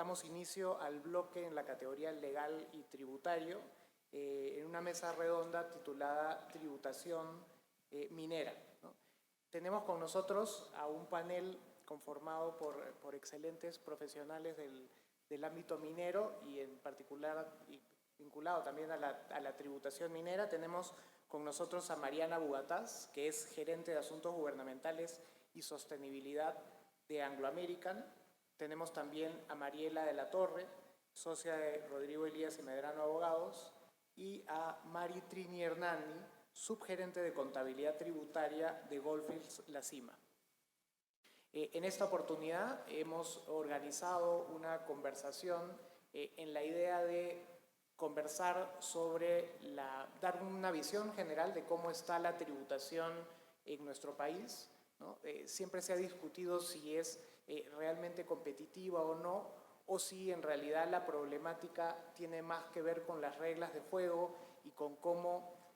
damos inicio al bloque en la categoría legal y tributario en una mesa redonda titulada Tributación Minera, ¿no? Tenemos con nosotros a un panel conformado por excelentes profesionales del ámbito minero y en particular y vinculado también a la tributación minera. Tenemos con nosotros a Mariana Bugatás, que es gerente de Asuntos Gubernamentales y Sostenibilidad de Anglo American. Tenemos también a Mariela de la Torre, socia de Rodrigo Elías y Medrano Abogados, y a Mari Trini Hernani, subgerente de contabilidad tributaria de Goldfields La Cima. En esta oportunidad hemos organizado una conversación en la idea de conversar sobre dar una visión general de cómo está la tributación en nuestro país, ¿no? Siempre se ha discutido si es realmente competitiva o no, o si en realidad la problemática tiene más que ver con las reglas de juego y con cómo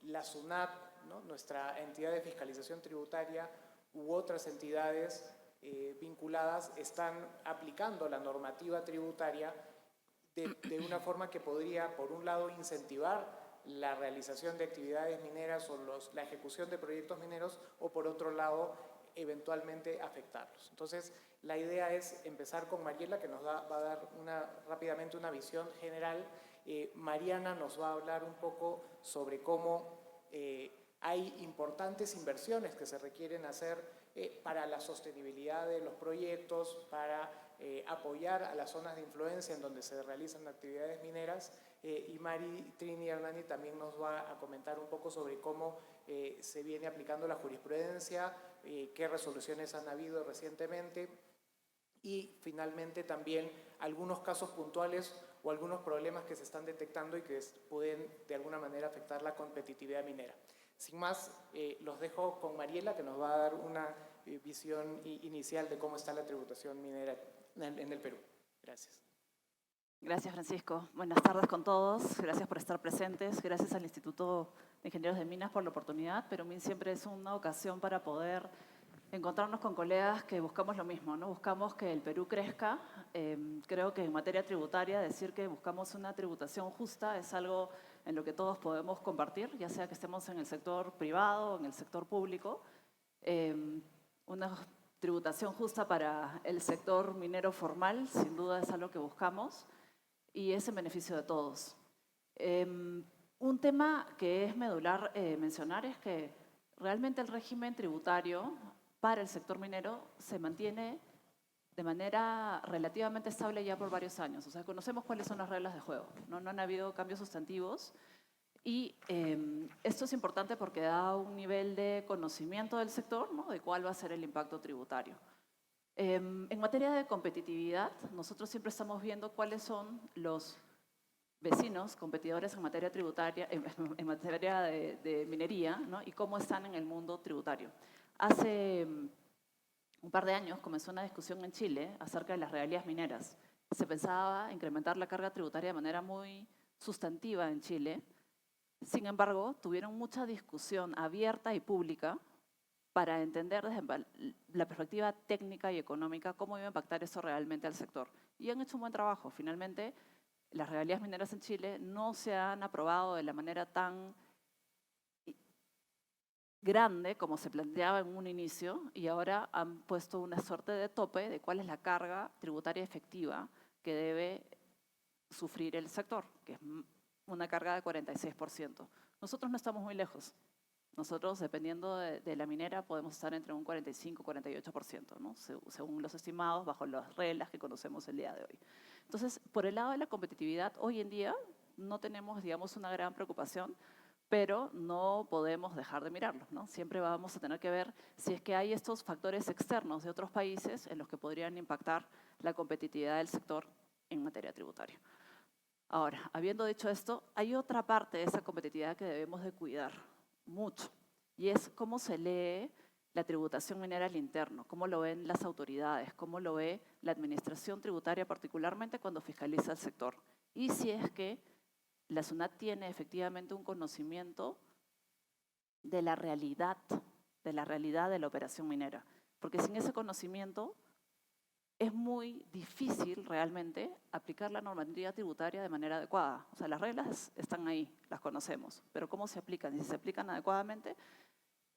la SUNAT, ¿no?, nuestra entidad de fiscalización tributaria, u otras entidades vinculadas están aplicando la normativa tributaria de una forma que podría, por un lado, incentivar la realización de actividades mineras o la ejecución de proyectos mineros, o por otro lado, eventualmente afectarlos. Entonces, la idea es empezar con Mariela, que nos va a dar rápidamente una visión general. Mariana nos va a hablar un poco sobre cómo hay importantes inversiones que se requieren hacer para la sostenibilidad de los proyectos, para apoyar a las zonas de influencia en donde se realizan actividades mineras, y Mari Trini Hernani también nos va a comentar un poco sobre cómo se viene aplicando la jurisprudencia, qué resoluciones han habido recientemente, y finalmente también algunos casos puntuales o algunos problemas que se están detectando y que pueden de alguna manera afectar la competitividad minera. Sin más, los dejo con Mariela, que nos va a dar una visión inicial de cómo está la tributación minera en el Perú. Gracias. Gracias, Francisco. Buenas tardes con todos. Gracias por estar presentes. Gracias al Instituto de Ingenieros de Minas por la oportunidad. Perumín siempre es una ocasión para poder encontrarnos con colegas que buscamos lo mismo, ¿no? Buscamos que el Perú crezca. Creo que en materia tributaria decir que buscamos una tributación justa es algo en lo que todos podemos compartir, ya sea que estemos en el sector privado o en el sector público. Una tributación justa para el sector minero formal, sin duda es algo que buscamos, y es en beneficio de todos. Un tema que es medular mencionar es que realmente el régimen tributario para el sector minero se mantiene de manera relativamente estable ya por varios años. O sea, conocemos cuáles son las reglas de juego, ¿no? No han habido cambios sustantivos, y esto es importante porque da un nivel de conocimiento del sector, ¿no?, de cuál va a ser el impacto tributario. En materia de competitividad, nosotros siempre estamos viendo cuáles son los vecinos, competidores en materia tributaria, en materia de minería, ¿no?, y cómo están en el mundo tributario. Hace un par de años comenzó una discusión en Chile acerca de las regalías mineras. Se pensaba incrementar la carga tributaria de manera muy sustantiva en Chile. Sin embargo, tuvieron mucha discusión abierta y pública para entender desde la perspectiva técnica y económica cómo iba a impactar eso realmente al sector. Y han hecho un buen trabajo. Finalmente, las regalías mineras en Chile no se han aprobado de la manera tan grande como se planteaba en un inicio, y ahora han puesto una suerte de tope de cuál es la carga tributaria efectiva que debe sufrir el sector, que es una carga de 46%. Nosotros no estamos muy lejos. Nosotros, dependiendo de la minera, podemos estar entre un 45 y 48%, ¿no?, según los estimados, bajo las reglas que conocemos el día de hoy. Entonces, por el lado de la competitividad, hoy en día no tenemos, digamos, una gran preocupación, pero no podemos dejar de mirarlo, ¿no? Siempre vamos a tener que ver si es que hay estos factores externos de otros países en los que podrían impactar la competitividad del sector en materia tributaria. Ahora, habiendo dicho esto, hay otra parte de esa competitividad que debemos de cuidar mucho, y es cómo se lee la tributación minera al interno, cómo lo ven las autoridades, cómo lo ve la administración tributaria, particularmente cuando fiscaliza el sector, y si es que la SUNAT tiene efectivamente un conocimiento de la realidad de la operación minera. Porque sin ese conocimiento es muy difícil realmente aplicar la normativa tributaria de manera adecuada. O sea, las reglas están ahí, las conocemos, pero cómo se aplican y si se aplican adecuadamente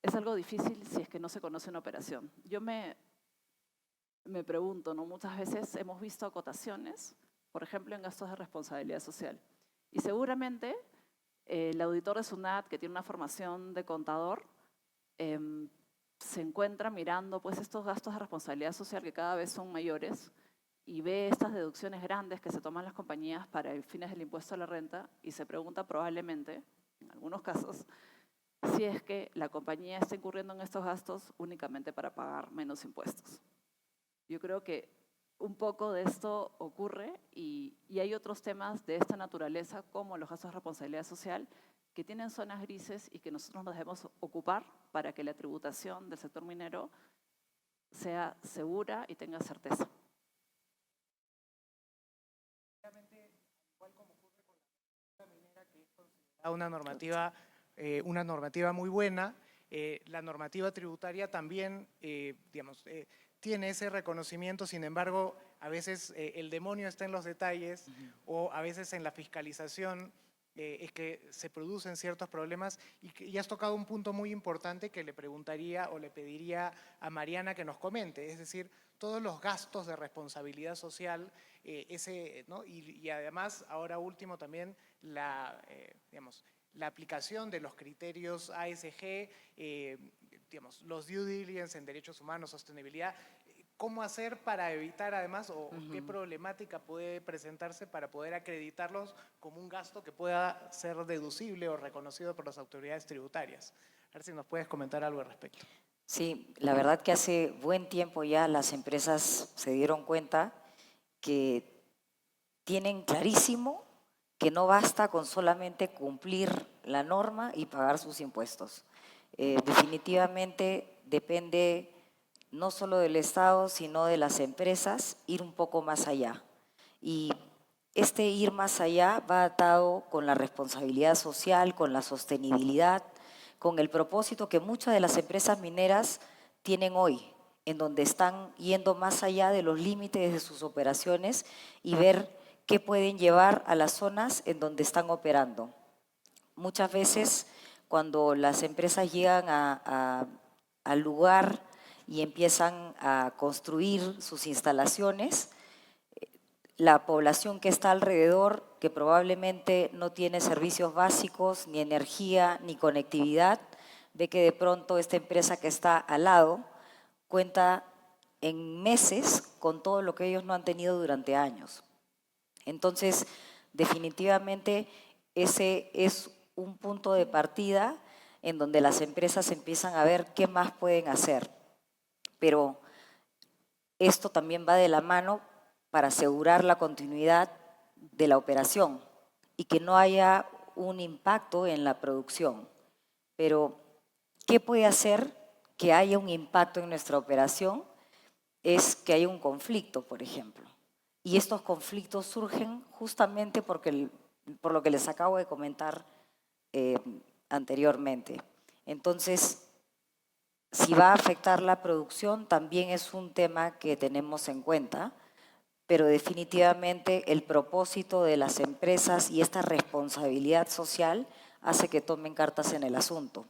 es algo difícil si es que no se conoce una operación. Yo me pregunto, ¿no? Muchas veces hemos visto acotaciones, por ejemplo, en gastos de responsabilidad social. Y seguramente el auditor de SUNAT, que tiene una formación de contador, se encuentra mirando pues, estos gastos de responsabilidad social que cada vez son mayores y ve estas deducciones grandes que se toman las compañías para fines del impuesto a la renta y se pregunta probablemente, en algunos casos, si es que la compañía está incurriendo en estos gastos únicamente para pagar menos impuestos. Yo creo que un poco de esto ocurre y hay otros temas de esta naturaleza como los gastos de responsabilidad social que tienen zonas grises y que nosotros nos debemos ocupar para que la tributación del sector minero sea segura y tenga certeza. Una normativa muy buena. La normativa tributaria también, tiene ese reconocimiento, sin embargo, a veces el demonio está en los detalles o a veces en la fiscalización es que se producen ciertos problemas y has tocado un punto muy importante que le preguntaría o le pediría a Mariana que nos comente, es decir, todos los gastos de responsabilidad social, ¿no? y además, ahora último también, la aplicación de los criterios ASG, los due diligence en derechos humanos, sostenibilidad. ¿Cómo hacer para evitar además o qué problemática puede presentarse para poder acreditarlos como un gasto que pueda ser deducible o reconocido por las autoridades tributarias? A ver si nos puedes comentar algo al respecto. Sí, la verdad que hace buen tiempo ya las empresas se dieron cuenta que tienen clarísimo que no basta con solamente cumplir la norma y pagar sus impuestos. Definitivamente depende no solo del Estado, sino de las empresas, ir un poco más allá. Y este ir más allá va atado con la responsabilidad social, con la sostenibilidad, con el propósito que muchas de las empresas mineras tienen hoy, en donde están yendo más allá de los límites de sus operaciones y ver qué pueden llevar a las zonas en donde están operando. Muchas veces cuando las empresas llegan al lugar y empiezan a construir sus instalaciones, la población que está alrededor, que probablemente no tiene servicios básicos, ni energía, ni conectividad, ve que de pronto esta empresa que está al lado cuenta en meses con todo lo que ellos no han tenido durante años. Entonces, definitivamente ese es un punto de partida en donde las empresas empiezan a ver qué más pueden hacer. Pero esto también va de la mano para asegurar la continuidad de la operación y que no haya un impacto en la producción. Pero, ¿qué puede hacer que haya un impacto en nuestra operación? Es que haya un conflicto, por ejemplo. Y estos conflictos surgen justamente por lo que les acabo de comentar anteriormente. Entonces, si va a afectar la producción, también es un tema que tenemos en cuenta, pero definitivamente el propósito de las empresas y esta responsabilidad social hace que tomen cartas en el asunto.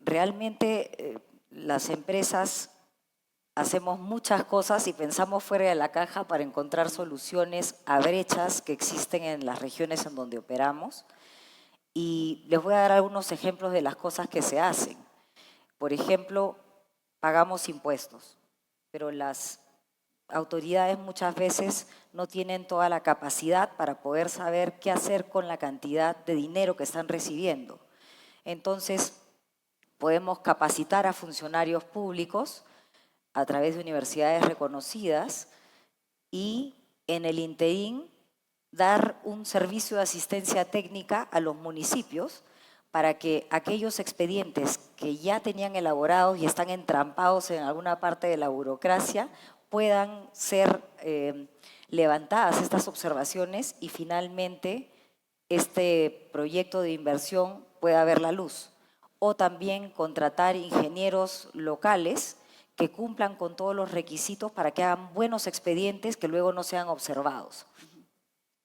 Realmente las empresas hacemos muchas cosas y pensamos fuera de la caja para encontrar soluciones a brechas que existen en las regiones en donde operamos. Y les voy a dar algunos ejemplos de las cosas que se hacen. Por ejemplo, pagamos impuestos, pero las autoridades muchas veces no tienen toda la capacidad para poder saber qué hacer con la cantidad de dinero que están recibiendo. Entonces, podemos capacitar a funcionarios públicos a través de universidades reconocidas y en el interín dar un servicio de asistencia técnica a los municipios para que aquellos expedientes que ya tenían elaborados y están entrampados en alguna parte de la burocracia puedan ser levantadas estas observaciones y finalmente este proyecto de inversión pueda ver la luz. O también contratar ingenieros locales que cumplan con todos los requisitos para que hagan buenos expedientes que luego no sean observados.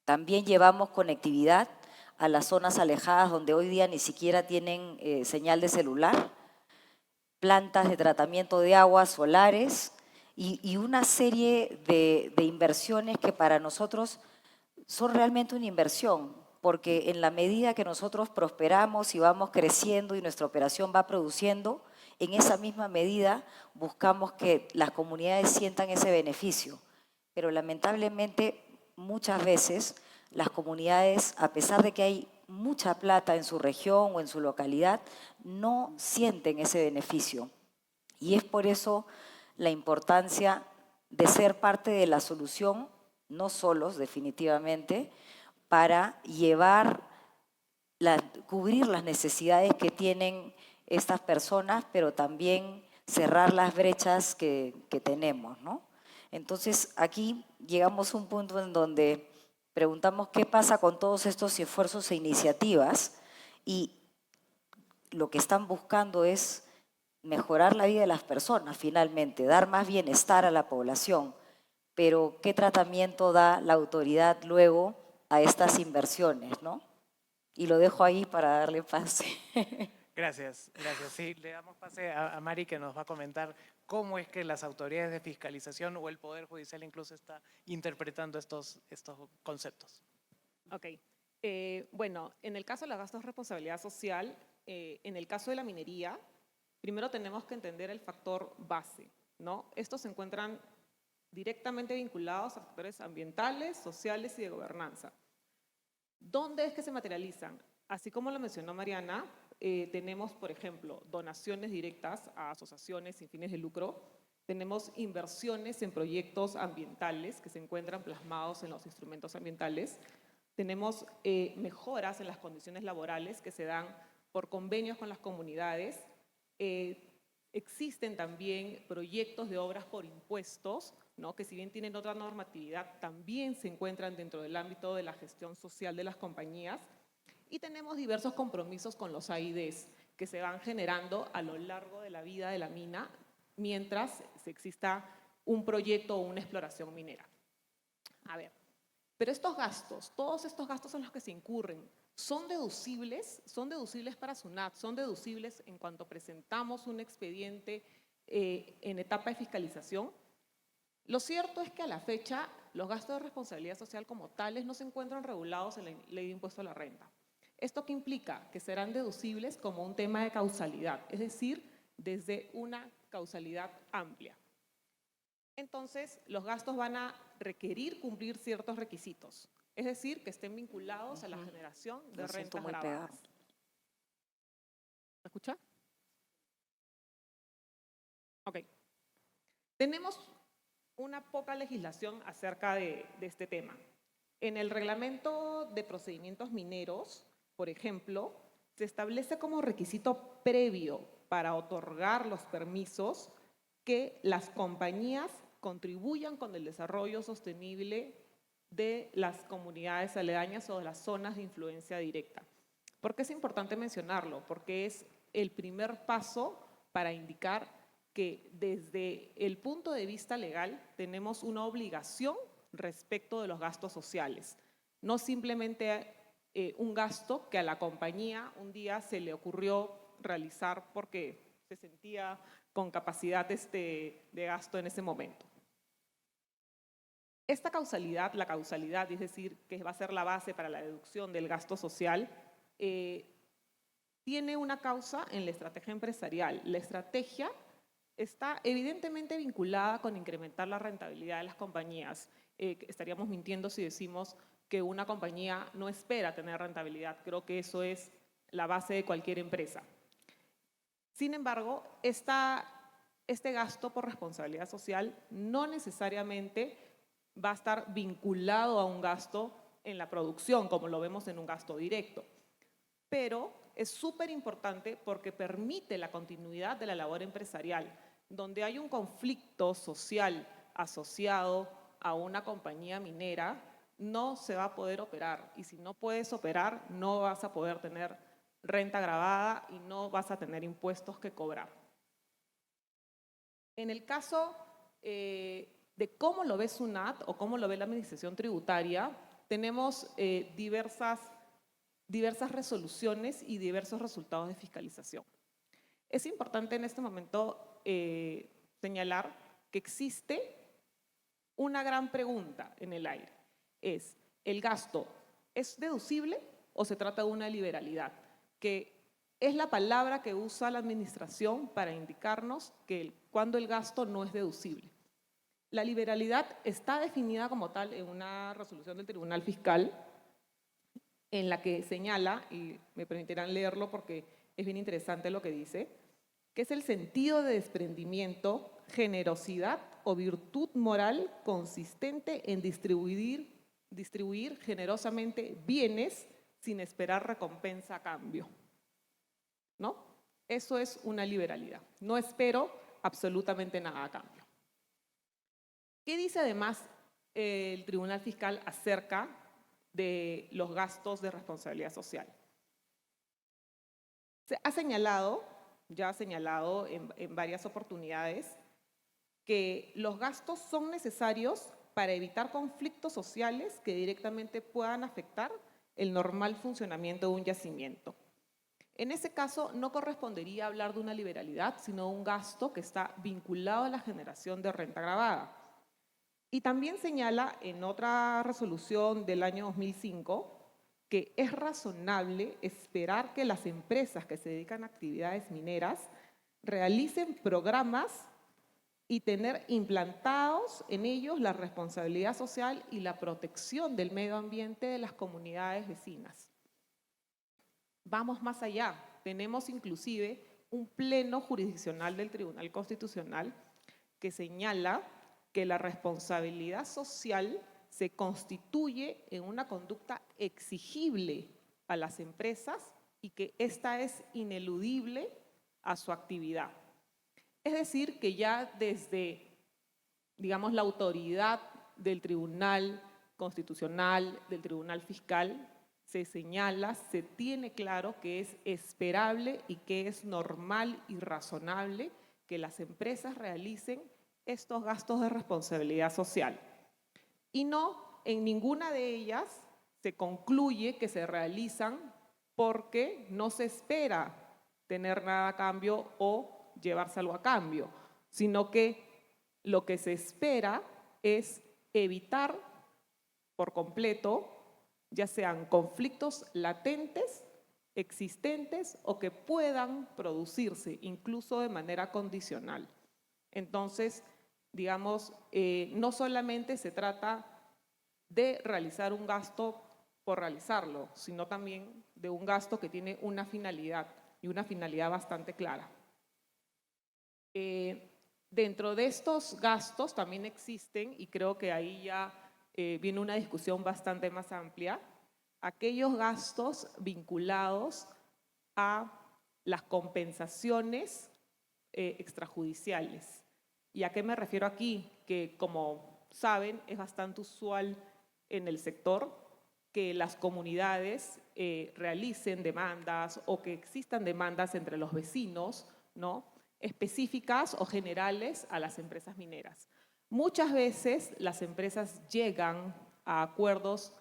También llevamos conectividad a las zonas alejadas donde hoy día ni siquiera tienen señal de celular, plantas de tratamiento de aguas solares y una serie de inversiones que para nosotros son realmente una inversión, porque en la medida que nosotros prosperamos y vamos creciendo y nuestra operación va produciendo, en esa misma medida buscamos que las comunidades sientan ese beneficio. Pero lamentablemente muchas veces las comunidades, a pesar de que hay mucha plata en su región o en su localidad, no sienten ese beneficio. Y es por eso la importancia de ser parte de la solución, no solos definitivamente, para cubrir las necesidades que tienen estas personas, pero también cerrar las brechas que tenemos, ¿no? Entonces, aquí llegamos a un punto en donde preguntamos qué pasa con todos estos esfuerzos e iniciativas, y lo que están buscando es mejorar la vida de las personas finalmente, dar más bienestar a la población, pero ¿qué tratamiento da la autoridad luego a estas inversiones, ¿no? Y lo dejo ahí para darle pase. Gracias, gracias. Sí, le damos pase a Mari, que nos va a comentar cómo es que las autoridades de fiscalización o el Poder Judicial incluso está interpretando estos conceptos. Ok. Bueno, en el caso de los gastos de responsabilidad social, en el caso de la minería, primero tenemos que entender el factor base, ¿no? Estos se encuentran directamente vinculados a factores ambientales, sociales y de gobernanza. ¿Dónde es que se materializan? Así como lo mencionó Mariana, tenemos, por ejemplo, donaciones directas a asociaciones sin fines de lucro, tenemos inversiones en proyectos ambientales que se encuentran plasmados en los instrumentos ambientales, tenemos mejoras en las condiciones laborales que se dan por convenios con las comunidades, existen también proyectos de obras por impuestos, ¿no? Que si bien tienen otra normatividad, también se encuentran dentro del ámbito de la gestión social de las compañías. Y tenemos diversos compromisos con los AIDs que se van generando a lo largo de la vida de la mina mientras exista un proyecto o una exploración minera. A ver, pero estos gastos, todos estos gastos en los que se incurren, ¿son deducibles? ¿Son deducibles para SUNAT? ¿Son deducibles en cuanto presentamos un expediente en etapa de fiscalización? Lo cierto es que a la fecha los gastos de responsabilidad social como tales no se encuentran regulados en la Ley de Impuesto a la Renta. ¿Esto qué implica? Que serán deducibles como un tema de causalidad, es decir, desde una causalidad amplia. Entonces, los gastos van a requerir cumplir ciertos requisitos, es decir, que estén vinculados a la generación de rentas gravadas. ¿Me escucha? Ok. Tenemos una poca legislación acerca de este tema. En el reglamento de procedimientos mineros, por ejemplo, se establece como requisito previo para otorgar los permisos que las compañías contribuyan con el desarrollo sostenible de las comunidades aledañas o de las zonas de influencia directa. ¿Por qué es importante mencionarlo? Porque es el primer paso para indicar que desde el punto de vista legal tenemos una obligación respecto de los gastos sociales. No simplemente un gasto que a la compañía un día se le ocurrió realizar porque se sentía con capacidad de gasto en ese momento. Esta causalidad, la causalidad, es decir, que va a ser la base para la deducción del gasto social, tiene una causa en la estrategia empresarial. La estrategia está evidentemente vinculada con incrementar la rentabilidad de las compañías. Estaríamos mintiendo si decimos que una compañía no espera tener rentabilidad. Creo que eso es la base de cualquier empresa. Sin embargo, este gasto por responsabilidad social no necesariamente va a estar vinculado a un gasto en la producción, como lo vemos en un gasto directo. Pero es súper importante porque permite la continuidad de la labor empresarial. Donde hay un conflicto social asociado a una compañía minera, no se va a poder operar. Y si no puedes operar, no vas a poder tener renta gravada y no vas a tener impuestos que cobrar. En el caso de cómo lo ve SUNAT o cómo lo ve la Administración Tributaria, tenemos diversas resoluciones y diversos resultados de fiscalización. Es importante en este momento señalar que existe una gran pregunta en el aire. ¿El gasto es deducible o se trata de una liberalidad? Que es la palabra que usa la administración para indicarnos que cuando el gasto no es deducible. La liberalidad está definida como tal en una resolución del Tribunal Fiscal en la que señala, y me permitirán leerlo porque es bien interesante lo que dice, que es el sentido de desprendimiento, generosidad o virtud moral consistente en distribuir generosamente bienes sin esperar recompensa a cambio. ¿No? Eso es una liberalidad. No espero absolutamente nada a cambio. ¿Qué dice además el Tribunal Fiscal acerca de los gastos de responsabilidad social? Se ha señalado, en varias oportunidades, que los gastos son necesarios para evitar conflictos sociales que directamente puedan afectar el normal funcionamiento de un yacimiento. En ese caso, no correspondería hablar de una liberalidad, sino un gasto que está vinculado a la generación de renta gravada. Y también señala en otra resolución del año 2005 que es razonable esperar que las empresas que se dedican a actividades mineras realicen programas y tener implantados en ellos la responsabilidad social y la protección del medio ambiente de las comunidades vecinas. Vamos más allá. Tenemos inclusive un pleno jurisdiccional del Tribunal Constitucional que señala que la responsabilidad social se constituye en una conducta exigible a las empresas y que ésta es ineludible a su actividad. Es decir, que ya desde, digamos, la autoridad del Tribunal Constitucional, del Tribunal Fiscal, se señala, se tiene claro que es esperable y que es normal y razonable que las empresas realicen estos gastos de responsabilidad social. Y no, en ninguna de ellas se concluye que se realizan porque no se espera tener nada a cambio o llevarse algo a cambio, sino que lo que se espera es evitar por completo ya sean conflictos latentes, existentes o que puedan producirse incluso de manera condicional. Entonces, digamos, no solamente se trata de realizar un gasto por realizarlo, sino también de un gasto que tiene una finalidad y una finalidad bastante clara. Dentro de estos gastos también existen, y creo que ahí ya viene una discusión bastante más amplia, aquellos gastos vinculados a las compensaciones extrajudiciales. ¿Y a qué me refiero aquí? Que, como saben, es bastante usual en el sector que las comunidades realicen demandas o que existan demandas entre los vecinos, ¿no?, específicas o generales a las empresas mineras. Muchas veces las empresas llegan a acuerdos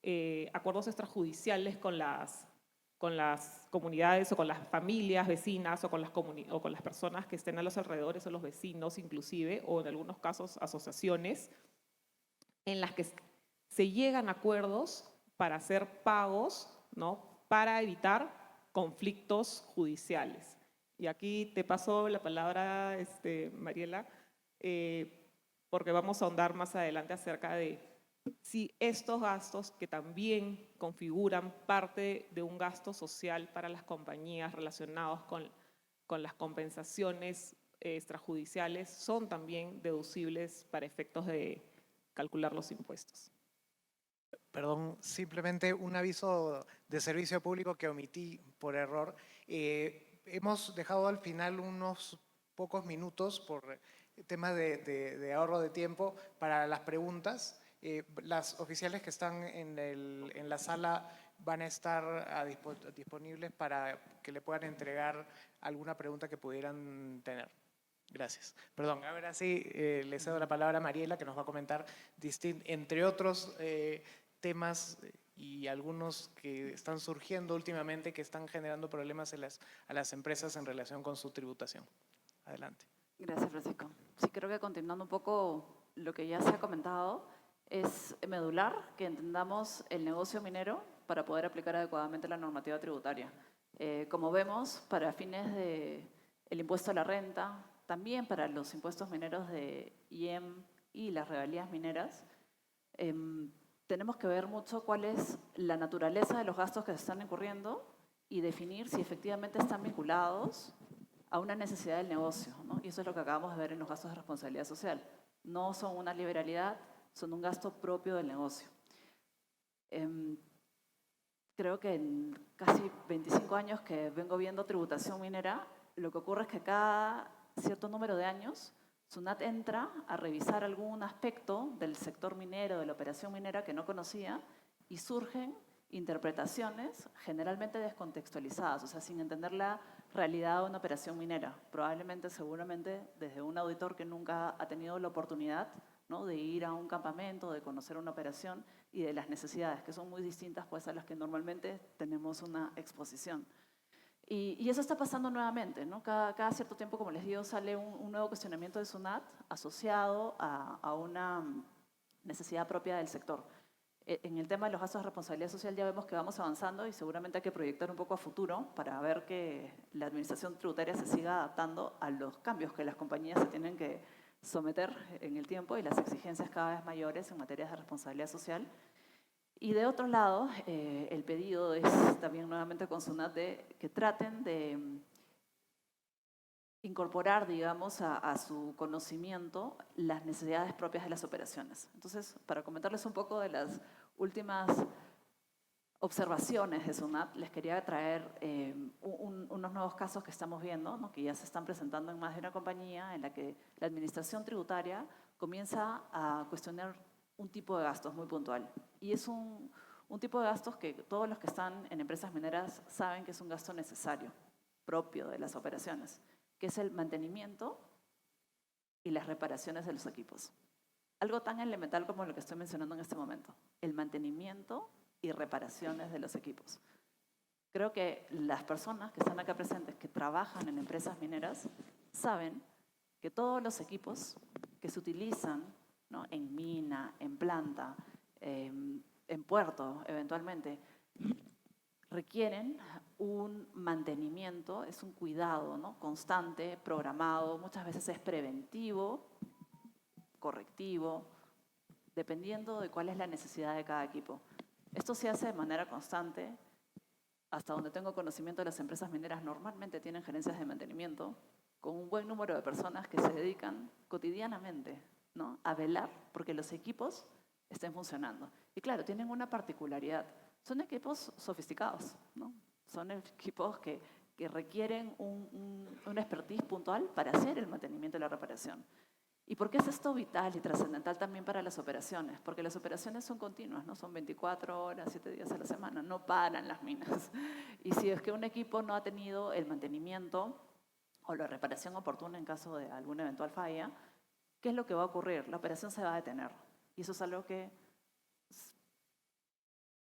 extrajudiciales con las comunidades o con las familias vecinas o con las personas que estén a los alrededores o los vecinos inclusive, o en algunos casos asociaciones, en las que se llegan a acuerdos para hacer pagos, ¿no?, para evitar conflictos judiciales. Y aquí te paso la palabra, Mariela, porque vamos a ahondar más adelante acerca de si estos gastos que también configuran parte de un gasto social para las compañías relacionados con las compensaciones extrajudiciales son también deducibles para efectos de calcular los impuestos. Perdón, simplemente un aviso de servicio público que omití por error. Hemos dejado al final unos pocos minutos por tema de ahorro de tiempo para las preguntas. Las oficiales que están en la sala van a estar disponibles para que le puedan entregar alguna pregunta que pudieran tener. Gracias. Perdón, ahora sí le cedo la palabra a Mariela, que nos va a comentar, entre otros temas y algunos que están surgiendo últimamente que están generando problemas a las empresas en relación con su tributación. Adelante. Gracias, Francisco. Sí, creo que continuando un poco lo que ya se ha comentado, es medular que entendamos el negocio minero para poder aplicar adecuadamente la normativa tributaria. Como vemos, para fines del impuesto a la renta, también para los impuestos mineros de IEM y las regalías mineras, tenemos que ver mucho cuál es la naturaleza de los gastos que se están incurriendo y definir si efectivamente están vinculados a una necesidad del negocio, ¿no? Y eso es lo que acabamos de ver en los gastos de responsabilidad social. No son una liberalidad, son un gasto propio del negocio. Creo que en casi 25 años que vengo viendo tributación minera, lo que ocurre es que cada cierto número de años, SUNAT entra a revisar algún aspecto del sector minero, de la operación minera que no conocía, y surgen interpretaciones generalmente descontextualizadas, o sea, sin entender la realidad de una operación minera. Probablemente, seguramente, desde un auditor que nunca ha tenido la oportunidad, ¿no?, de ir a un campamento, de conocer una operación y de las necesidades, que son muy distintas pues, a las que normalmente tenemos una exposición. Y eso está pasando nuevamente, ¿no? Cada cierto tiempo, como les digo, sale un nuevo cuestionamiento de SUNAT asociado a una necesidad propia del sector. En el tema de los gastos de responsabilidad social ya vemos que vamos avanzando y seguramente hay que proyectar un poco a futuro para ver que la administración tributaria se siga adaptando a los cambios que las compañías se tienen que someter en el tiempo y las exigencias cada vez mayores en materias de responsabilidad social. Y de otro lado, el pedido es también nuevamente con SUNAT que traten de incorporar, digamos, a su conocimiento las necesidades propias de las operaciones. Entonces, para comentarles un poco de las últimas observaciones de SUNAT, les quería traer unos nuevos casos que estamos viendo, ¿no?, que ya se están presentando en más de una compañía, en la que la administración tributaria comienza a cuestionar un tipo de gastos muy puntual. Y es un tipo de gastos que todos los que están en empresas mineras saben que es un gasto necesario, propio de las operaciones, que es el mantenimiento y las reparaciones de los equipos. Algo tan elemental como lo que estoy mencionando en este momento, el mantenimiento y reparaciones de los equipos. Creo que las personas que están acá presentes, que trabajan en empresas mineras, saben que todos los equipos que se utilizan, ¿no?, en mina, en planta, en puerto, eventualmente, requieren un mantenimiento, es un cuidado, ¿no?, constante, programado, muchas veces es preventivo, correctivo, dependiendo de cuál es la necesidad de cada equipo. Esto se hace de manera constante. Hasta donde tengo conocimiento, las empresas mineras normalmente tienen gerencias de mantenimiento con un buen número de personas que se dedican cotidianamente, ¿no?, a velar porque los equipos estén funcionando. Y claro, tienen una particularidad. Son equipos sofisticados, ¿no? Son equipos que requieren un expertise puntual para hacer el mantenimiento y la reparación. ¿Y por qué es esto vital y trascendental también para las operaciones? Porque las operaciones son continuas, ¿no? Son 24 horas, 7 días a la semana, no paran las minas. Y si es que un equipo no ha tenido el mantenimiento o la reparación oportuna en caso de alguna eventual falla, ¿qué es lo que va a ocurrir? La operación se va a detener. Y eso es algo que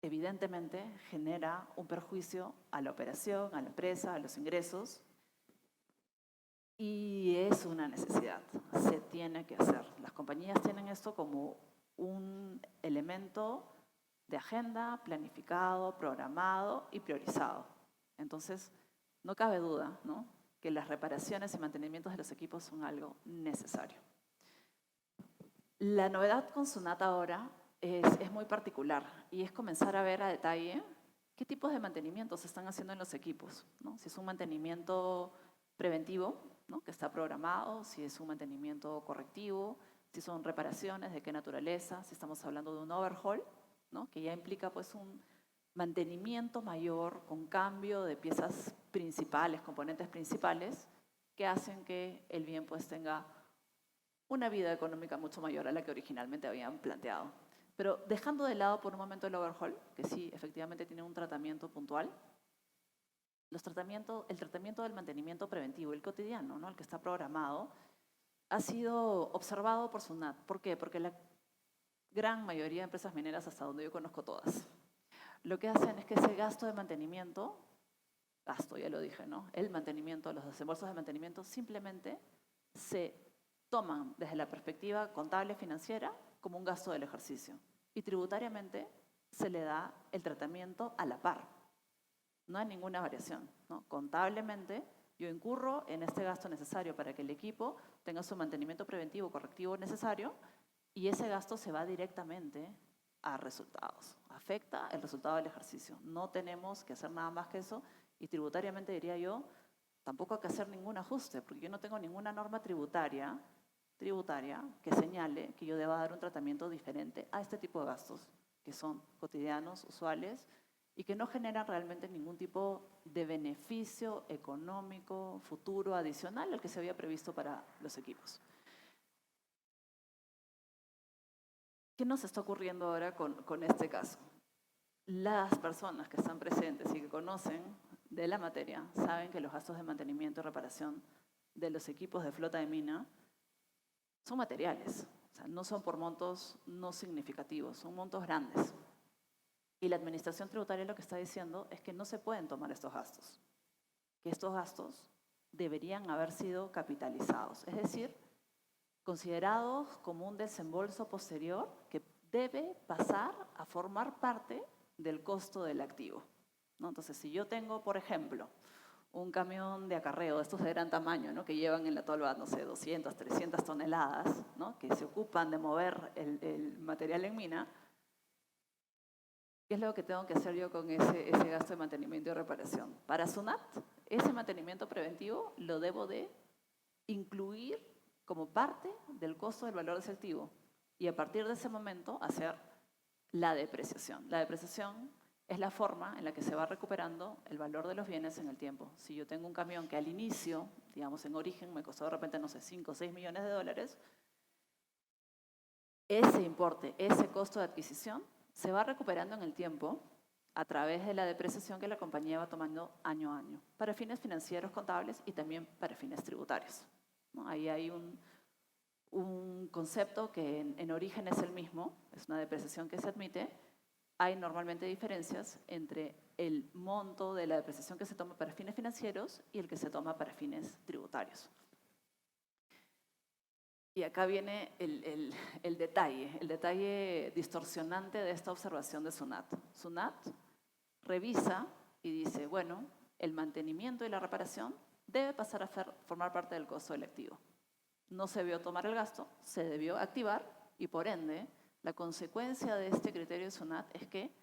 evidentemente genera un perjuicio a la operación, a la empresa, a los ingresos. Y es una necesidad, se tiene que hacer. Las compañías tienen esto como un elemento de agenda planificado, programado y priorizado. Entonces, no cabe duda, ¿no?, que las reparaciones y mantenimientos de los equipos son algo necesario. La novedad con SUNAT ahora es muy particular y es comenzar a ver a detalle qué tipos de mantenimientos se están haciendo en los equipos, ¿no? Si es un mantenimiento preventivo, ¿no?, que está programado, si es un mantenimiento correctivo, si son reparaciones, de qué naturaleza, si estamos hablando de un overhaul, ¿no?, que ya implica pues un mantenimiento mayor con cambio de piezas principales, componentes principales, que hacen que el bien pues tenga una vida económica mucho mayor a la que originalmente habían planteado. Pero dejando de lado por un momento el overhaul, que sí, efectivamente tiene un tratamiento puntual, el tratamiento del mantenimiento preventivo, el cotidiano, ¿no?, el que está programado, ha sido observado por SUNAT. ¿Por qué? Porque la gran mayoría de empresas mineras, hasta donde yo conozco todas, lo que hacen es que ese gasto de mantenimiento, ya lo dije, ¿no? El mantenimiento, los desembolsos de mantenimiento, simplemente se toman desde la perspectiva contable financiera como un gasto del ejercicio. Y tributariamente se le da el tratamiento a la par. No hay ninguna variación, ¿no? Contablemente yo incurro en este gasto necesario para que el equipo tenga su mantenimiento preventivo, correctivo necesario, y ese gasto se va directamente a resultados. Afecta el resultado del ejercicio. No tenemos que hacer nada más que eso, y tributariamente diría yo, tampoco hay que hacer ningún ajuste, porque yo no tengo ninguna norma tributaria que señale que yo deba dar un tratamiento diferente a este tipo de gastos, que son cotidianos, usuales, y que no generan realmente ningún tipo de beneficio económico futuro adicional al que se había previsto para los equipos. ¿Qué nos está ocurriendo ahora con este caso? Las personas que están presentes y que conocen de la materia saben que los gastos de mantenimiento y reparación de los equipos de flota de mina son materiales, o sea, no son por montos no significativos, son montos grandes. Y la administración tributaria lo que está diciendo es que no se pueden tomar estos gastos, que estos gastos deberían haber sido capitalizados, es decir, considerados como un desembolso posterior que debe pasar a formar parte del costo del activo, ¿no? Entonces, si yo tengo, por ejemplo, un camión de acarreo, estos de gran tamaño, ¿no? Que llevan en la tolva, no sé, 200, 300 toneladas, ¿no? Que se ocupan de mover el material en mina, ¿qué es lo que tengo que hacer yo con ese gasto de mantenimiento y reparación? Para SUNAT, ese mantenimiento preventivo lo debo de incluir como parte del costo del valor de ese activo y a partir de ese momento hacer la depreciación. La depreciación es la forma en la que se va recuperando el valor de los bienes en el tiempo. Si yo tengo un camión que al inicio, digamos en origen, me costó de repente, no sé, 5 o 6 millones de dólares, ese importe, ese costo de adquisición, se va recuperando en el tiempo a través de la depreciación que la compañía va tomando año a año, para fines financieros, contables y también para fines tributarios, ¿no? Ahí hay un concepto que en origen es el mismo, es una depreciación que se admite. Hay normalmente diferencias entre el monto de la depreciación que se toma para fines financieros y el que se toma para fines tributarios. Y acá viene el detalle distorsionante de esta observación de SUNAT. SUNAT revisa y dice, bueno, el mantenimiento y la reparación debe pasar a formar parte del costo del activo. No se debió tomar el gasto, se debió activar y por ende la consecuencia de este criterio de SUNAT es que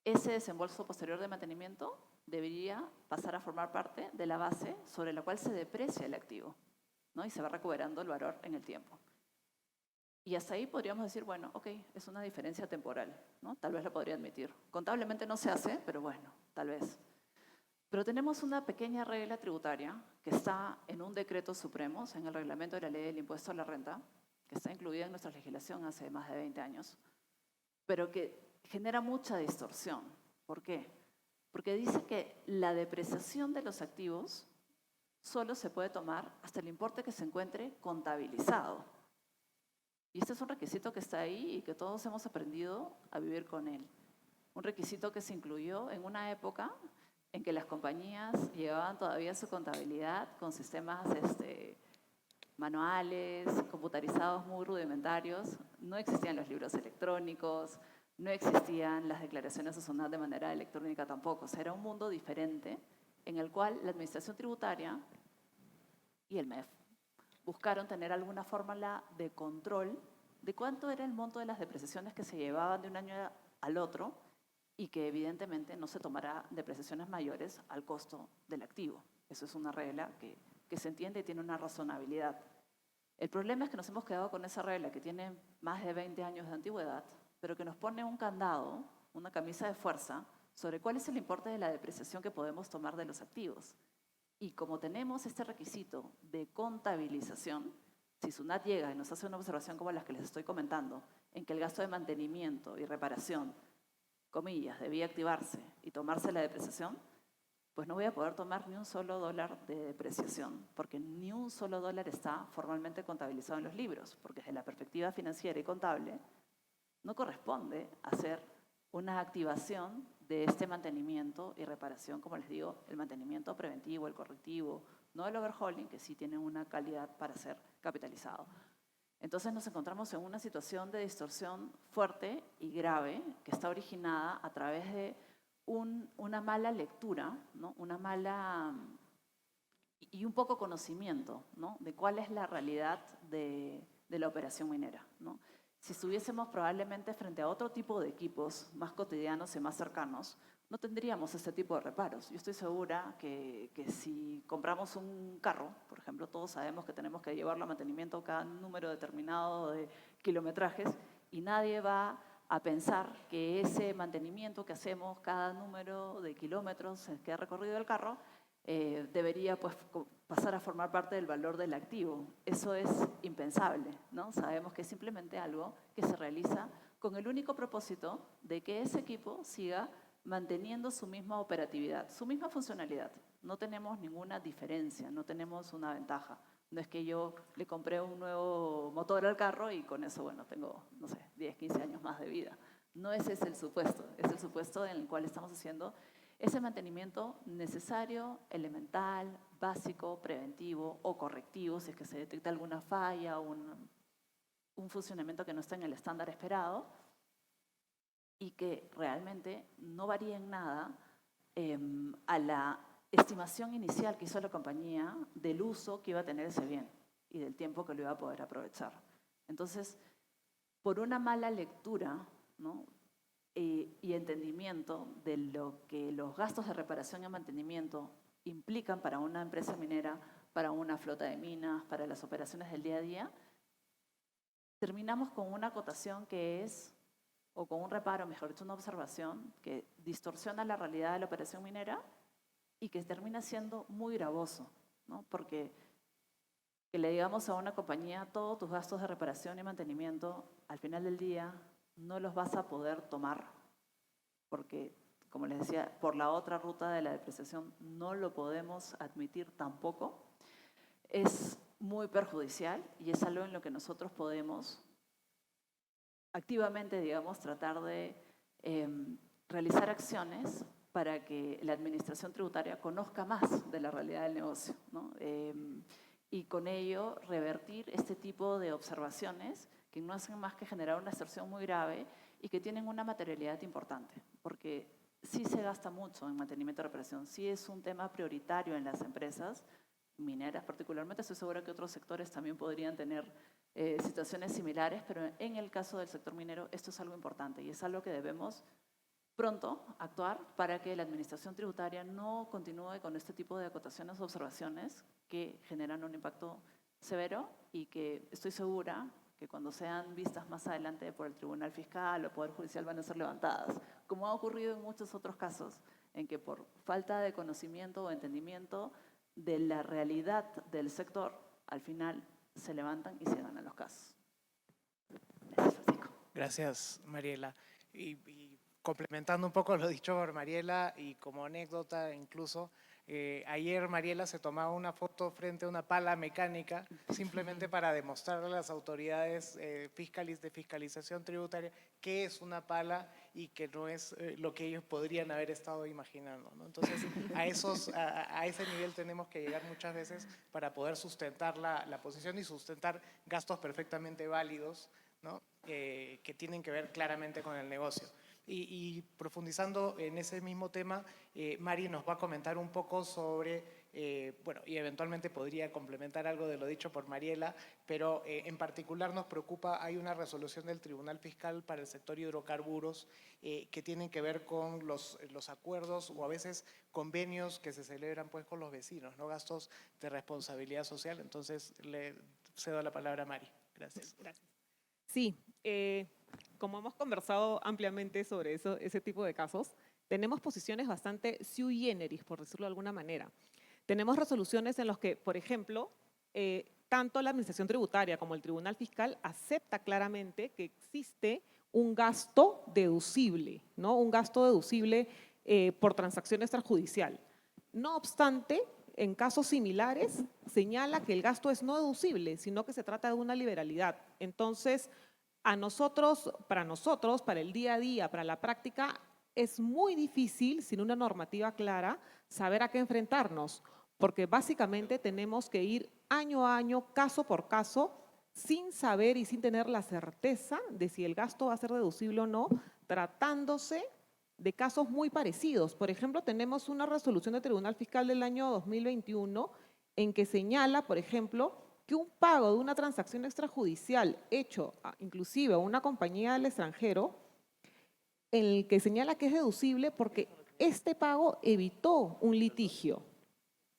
ese desembolso posterior de mantenimiento debería pasar a formar parte de la base sobre la cual se deprecia el activo, ¿no? Y se va recuperando el valor en el tiempo. Y hasta ahí podríamos decir, bueno, ok, es una diferencia temporal, ¿no? Tal vez lo podría admitir. Contablemente no se hace, pero bueno, tal vez. Pero tenemos una pequeña regla tributaria que está en un decreto supremo, en el reglamento de la ley del impuesto a la renta, que está incluida en nuestra legislación hace más de 20 años, pero que genera mucha distorsión. ¿Por qué? Porque dice que la depreciación de los activos solo se puede tomar hasta el importe que se encuentre contabilizado. Y este es un requisito que está ahí y que todos hemos aprendido a vivir con él. Un requisito que se incluyó en una época en que las compañías llevaban todavía su contabilidad con sistemas manuales, computarizados muy rudimentarios. No existían los libros electrónicos, no existían las declaraciones de SUNAT de manera electrónica tampoco. O sea, era un mundo diferente en el cual la Administración Tributaria y el MEF buscaron tener alguna fórmula de control de cuánto era el monto de las depreciaciones que se llevaban de un año al otro y que evidentemente no se tomará depreciaciones mayores al costo del activo. Eso es una regla que se entiende y tiene una razonabilidad. El problema es que nos hemos quedado con esa regla que tiene más de 20 años de antigüedad, pero que nos pone un candado, una camisa de fuerza, sobre cuál es el importe de la depreciación que podemos tomar de los activos. Y como tenemos este requisito de contabilización, si SUNAT llega y nos hace una observación como las que les estoy comentando, en que el gasto de mantenimiento y reparación, comillas, debía activarse y tomarse la depreciación, pues no voy a poder tomar ni un solo dólar de depreciación, porque ni un solo dólar está formalmente contabilizado en los libros, porque desde la perspectiva financiera y contable no corresponde hacer una activación de este mantenimiento y reparación, como les digo, el mantenimiento preventivo, el correctivo, no el overhauling, que sí tiene una calidad para ser capitalizado. Entonces nos encontramos en una situación de distorsión fuerte y grave que está originada a través de una mala lectura, ¿no? Una mala y un poco conocimiento, ¿no? De cuál es la realidad de la operación minera, ¿no? Si estuviésemos probablemente frente a otro tipo de equipos más cotidianos y más cercanos, no tendríamos este tipo de reparos. Yo estoy segura que si compramos un carro, por ejemplo, todos sabemos que tenemos que llevarlo a mantenimiento cada número determinado de kilometrajes y nadie va a pensar que ese mantenimiento que hacemos cada número de kilómetros que ha recorrido el carro debería pues, pasar a formar parte del valor del activo. Eso es impensable, ¿no? Sabemos que es simplemente algo que se realiza con el único propósito de que ese equipo siga manteniendo su misma operatividad, su misma funcionalidad. No tenemos ninguna diferencia, no tenemos una ventaja. No es que yo le compré un nuevo motor al carro y con eso, bueno, tengo, no sé, 10, 15 años más de vida. No ese es el supuesto, es el supuesto en el cual estamos haciendo ese mantenimiento necesario, elemental, básico, preventivo o correctivo, si es que se detecta alguna falla o un funcionamiento que no está en el estándar esperado y que realmente no varía en nada a la estimación inicial que hizo la compañía del uso que iba a tener ese bien y del tiempo que lo iba a poder aprovechar. Entonces, por una mala lectura, ¿no? Y entendimiento de lo que los gastos de reparación y mantenimiento implican para una empresa minera, para una flota de minas, para las operaciones del día a día, terminamos con una acotación que es, o con un reparo, mejor dicho, una observación que distorsiona la realidad de la operación minera y que termina siendo muy gravoso, ¿no? Porque que le digamos a una compañía todos tus gastos de reparación y mantenimiento, al final del día no los vas a poder tomar porque, como les decía, por la otra ruta de la depreciación no lo podemos admitir tampoco. Es muy perjudicial y es algo en lo que nosotros podemos activamente, digamos, tratar de realizar acciones para que la administración tributaria conozca más de la realidad del negocio, ¿no? Y con ello revertir este tipo de observaciones que no hacen más que generar una distorsión muy grave y que tienen una materialidad importante, porque sí se gasta mucho en mantenimiento y reparación, sí es un tema prioritario en las empresas mineras particularmente, estoy segura que otros sectores también podrían tener situaciones similares, pero en el caso del sector minero esto es algo importante y es algo que debemos pronto actuar para que la administración tributaria no continúe con este tipo de acotaciones o observaciones que generan un impacto severo y que estoy segura que cuando sean vistas más adelante por el Tribunal Fiscal o Poder Judicial van a ser levantadas, como ha ocurrido en muchos otros casos, en que por falta de conocimiento o entendimiento de la realidad del sector, al final se levantan y se ganan los casos. Gracias, Francisco. Gracias, Mariela. Y complementando un poco lo dicho por Mariela y como anécdota incluso, ayer Mariela se tomaba una foto frente a una pala mecánica simplemente para demostrarle a las autoridades de fiscalización tributaria qué es una pala y que no es lo que ellos podrían haber estado imaginando, ¿no? Entonces, a ese nivel tenemos que llegar muchas veces para poder sustentar la posición y sustentar gastos perfectamente válidos, ¿no? Que tienen que ver claramente con el negocio. Y profundizando en ese mismo tema, Mari nos va a comentar un poco sobre, bueno, y eventualmente podría complementar algo de lo dicho por Mariela, pero en particular nos preocupa, hay una resolución del Tribunal Fiscal para el sector hidrocarburos que tienen que ver con los acuerdos o a veces convenios que se celebran pues con los vecinos, ¿no? Gastos de responsabilidad social. Entonces, le cedo la palabra a Mari. Gracias. Gracias. Sí, como hemos conversado ampliamente sobre ese tipo de casos, tenemos posiciones bastante sui generis, por decirlo de alguna manera. Tenemos resoluciones en las que, por ejemplo, tanto la Administración Tributaria como el Tribunal Fiscal acepta claramente que existe un gasto deducible, ¿no? Un gasto deducible por transacción extrajudicial. No obstante, en casos similares, señala que el gasto es no deducible, sino que se trata de una liberalidad. Entonces, para el día a día, para la práctica, es muy difícil, sin una normativa clara, saber a qué enfrentarnos, porque básicamente tenemos que ir año a año, caso por caso, sin saber y sin tener la certeza de si el gasto va a ser deducible o no, tratándose de casos muy parecidos. Por ejemplo, tenemos una resolución del Tribunal Fiscal del año 2021 en que señala, por ejemplo, que un pago de una transacción extrajudicial hecho inclusive a una compañía del extranjero, en el que señala que es deducible porque este pago evitó un litigio.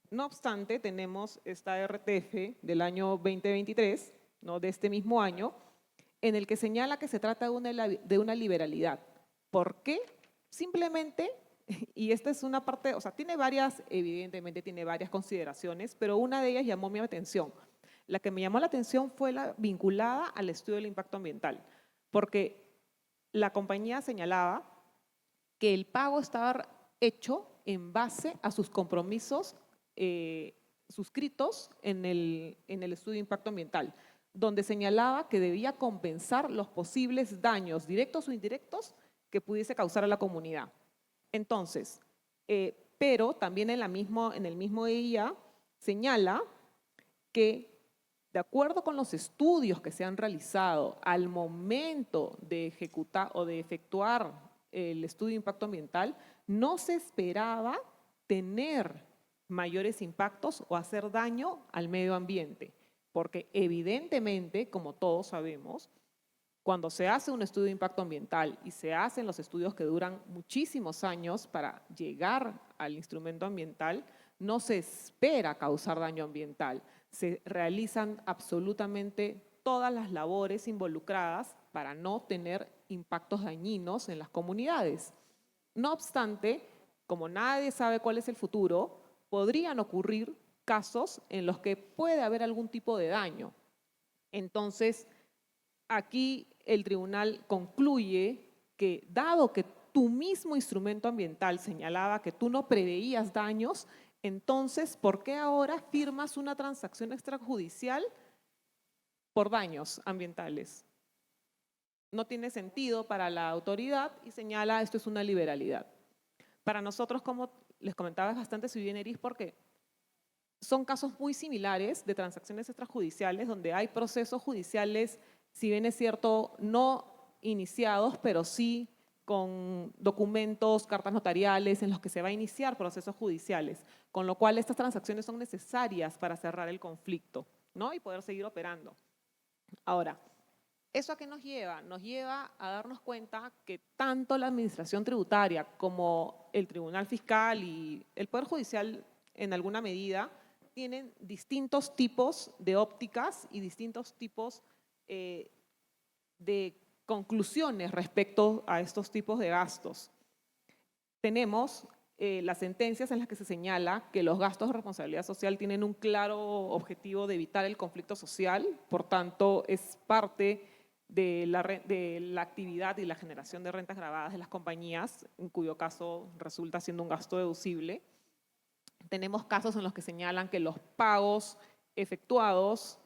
No obstante, tenemos esta RTF del año 2023, ¿no?, de este mismo año, en el que señala que se trata de una liberalidad. ¿Por qué? Simplemente, y esta es una parte, o sea, evidentemente tiene varias consideraciones, pero una de ellas llamó mi atención. La que me llamó la atención fue la vinculada al estudio del impacto ambiental, porque la compañía señalaba que el pago estaba hecho en base a sus compromisos suscritos en el estudio de impacto ambiental, donde señalaba que debía compensar los posibles daños directos o indirectos que pudiese causar a la comunidad. Entonces, pero también en el mismo EIA señala que, de acuerdo con los estudios que se han realizado al momento de ejecutar o de efectuar el estudio de impacto ambiental, no se esperaba tener mayores impactos o hacer daño al medio ambiente, porque evidentemente, como todos sabemos, cuando se hace un estudio de impacto ambiental y se hacen los estudios que duran muchísimos años para llegar al instrumento ambiental, no se espera causar daño ambiental. Se realizan absolutamente todas las labores involucradas para no tener impactos dañinos en las comunidades. No obstante, como nadie sabe cuál es el futuro, podrían ocurrir casos en los que puede haber algún tipo de daño. Entonces, aquí el tribunal concluye que, dado que tu mismo instrumento ambiental señalaba que tú no preveías daños, entonces, ¿por qué ahora firmas una transacción extrajudicial por daños ambientales? No tiene sentido para la autoridad y señala esto es una liberalidad. Para nosotros, como les comentaba, es bastante sui generis porque son casos muy similares de transacciones extrajudiciales donde hay procesos judiciales, si bien es cierto, no iniciados, pero sí con documentos, cartas notariales en los que se va a iniciar procesos judiciales, con lo cual estas transacciones son necesarias para cerrar el conflicto, ¿no?, y poder seguir operando. Ahora, ¿eso a qué nos lleva? Nos lleva a darnos cuenta que tanto la administración tributaria como el Tribunal Fiscal y el Poder Judicial, en alguna medida, tienen distintos tipos de ópticas y distintos tipos de conclusiones respecto a estos tipos de gastos. Tenemos las sentencias en las que se señala que los gastos de responsabilidad social tienen un claro objetivo de evitar el conflicto social, por tanto, es parte de la actividad y la generación de rentas gravadas de las compañías, en cuyo caso resulta siendo un gasto deducible. Tenemos casos en los que señalan que los pagos efectuados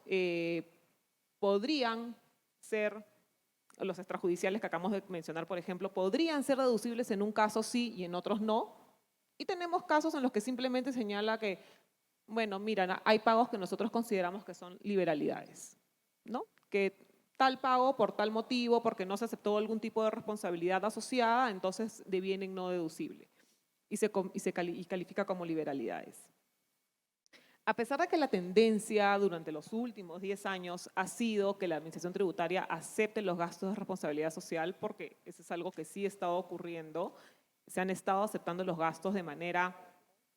podrían ser, los extrajudiciales que acabamos de mencionar, por ejemplo, podrían ser deducibles en un caso sí y en otros no. Y tenemos casos en los que simplemente señala que, bueno, mira, hay pagos que nosotros consideramos que son liberalidades, ¿no? Que tal pago por tal motivo, porque no se aceptó algún tipo de responsabilidad asociada, entonces devienen no deducible y califica como liberalidades. A pesar de que la tendencia durante los últimos 10 años ha sido que la administración tributaria acepte los gastos de responsabilidad social, porque eso es algo que sí ha estado ocurriendo, se han estado aceptando los gastos de manera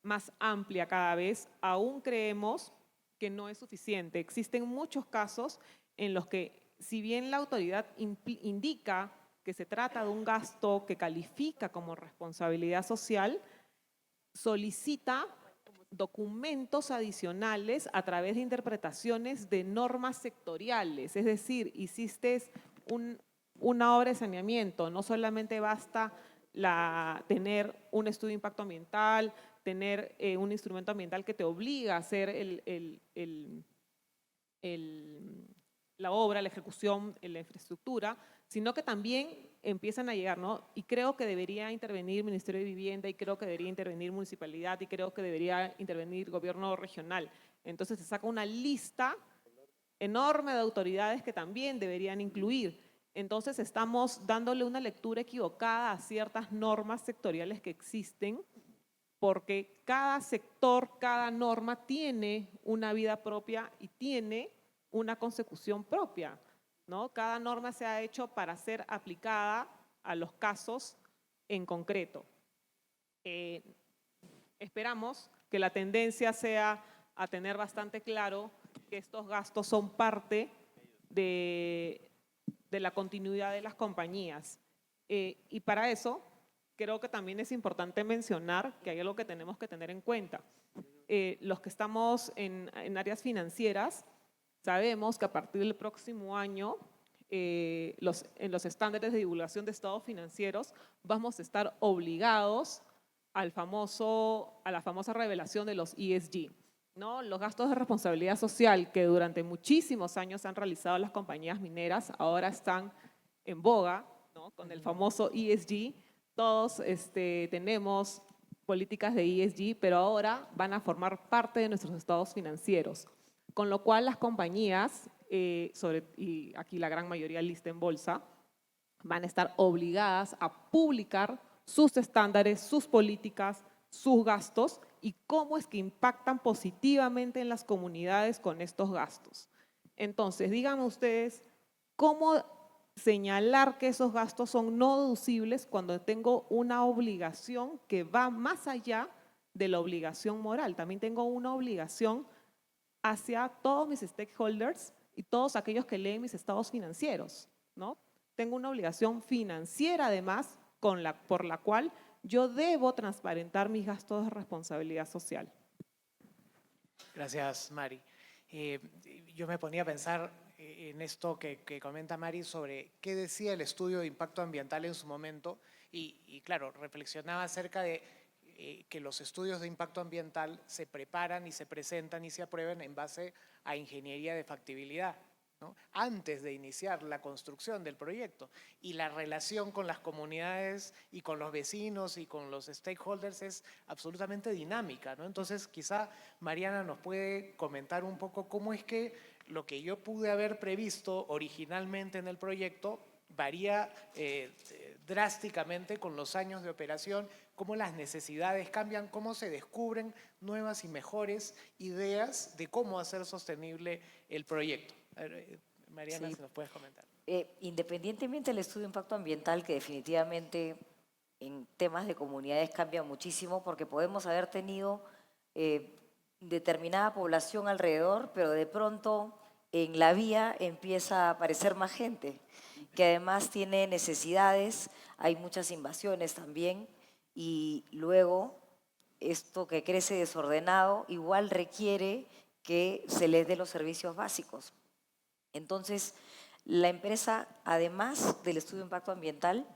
más amplia cada vez, aún creemos que no es suficiente. Existen muchos casos en los que, si bien la autoridad indica que se trata de un gasto que califica como responsabilidad social, solicita documentos adicionales a través de interpretaciones de normas sectoriales. Es decir, hiciste una obra de saneamiento, no solamente basta tener un estudio de impacto ambiental, tener un instrumento ambiental que te obliga a hacer la obra, la ejecución, la infraestructura, sino que también empiezan a llegar, ¿no? Y creo que debería intervenir Ministerio de Vivienda, y creo que debería intervenir Municipalidad, y creo que debería intervenir Gobierno Regional. Entonces se saca una lista enorme de autoridades que también deberían incluir. Entonces estamos dándole una lectura equivocada a ciertas normas sectoriales que existen, porque cada sector, cada norma tiene una vida propia y tiene una consecución propia, ¿no? Cada norma se ha hecho para ser aplicada a los casos en concreto. Esperamos que la tendencia sea a tener bastante claro que estos gastos son parte de la continuidad de las compañías. Y para eso, creo que también es importante mencionar que hay algo que tenemos que tener en cuenta. Los que estamos en áreas financieras, sabemos que a partir del próximo año, en los estándares de divulgación de estados financieros, vamos a estar obligados a la famosa revelación de los ESG, ¿no? Los gastos de responsabilidad social que durante muchísimos años han realizado las compañías mineras, ahora están en boga, ¿no? Con el famoso ESG. Todos tenemos políticas de ESG, pero ahora van a formar parte de nuestros estados financieros. Con lo cual las compañías, y aquí la gran mayoría lista en bolsa, van a estar obligadas a publicar sus estándares, sus políticas, sus gastos y cómo es que impactan positivamente en las comunidades con estos gastos. Entonces, díganme ustedes, ¿cómo señalar que esos gastos son no deducibles cuando tengo una obligación que va más allá de la obligación moral? También tengo una obligación hacia todos mis stakeholders y todos aquellos que leen mis estados financieros, ¿no? Tengo una obligación financiera además por la cual yo debo transparentar mis gastos de responsabilidad social. Gracias, Mari. Yo me ponía a pensar en esto que comenta Mari sobre qué decía el estudio de impacto ambiental en su momento y claro, reflexionaba acerca de que los estudios de impacto ambiental se preparan y se presentan y se aprueban en base a ingeniería de factibilidad, ¿no? Antes de iniciar la construcción del proyecto, y la relación con las comunidades y con los vecinos y con los stakeholders es absolutamente dinámica, ¿no? Entonces quizá Mariana nos puede comentar un poco cómo es que lo que yo pude haber previsto originalmente en el proyecto varía drásticamente con los años de operación, cómo las necesidades cambian, cómo se descubren nuevas y mejores ideas de cómo hacer sostenible el proyecto. Mariana, Sí. si nos puedes comentar. Independientemente del estudio de impacto ambiental, que definitivamente en temas de comunidades cambia muchísimo, porque podemos haber tenido determinada población alrededor, pero de pronto en la vía empieza a aparecer más gente, que además tiene necesidades, hay muchas invasiones también, y luego esto que crece desordenado igual requiere que se les dé los servicios básicos. Entonces, la empresa, además del estudio de impacto ambiental,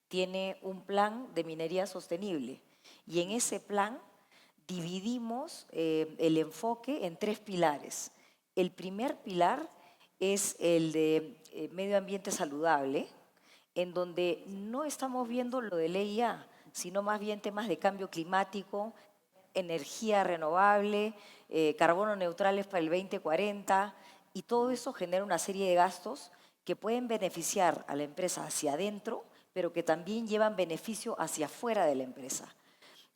tiene un plan de minería sostenible y en ese plan dividimos el enfoque en 3 pilares. El primer pilar es el de medio ambiente saludable, en donde no estamos viendo lo del EIA, sino más bien temas de cambio climático, energía renovable, carbono neutrales para el 2040, y todo eso genera una serie de gastos que pueden beneficiar a la empresa hacia adentro, pero que también llevan beneficio hacia afuera de la empresa.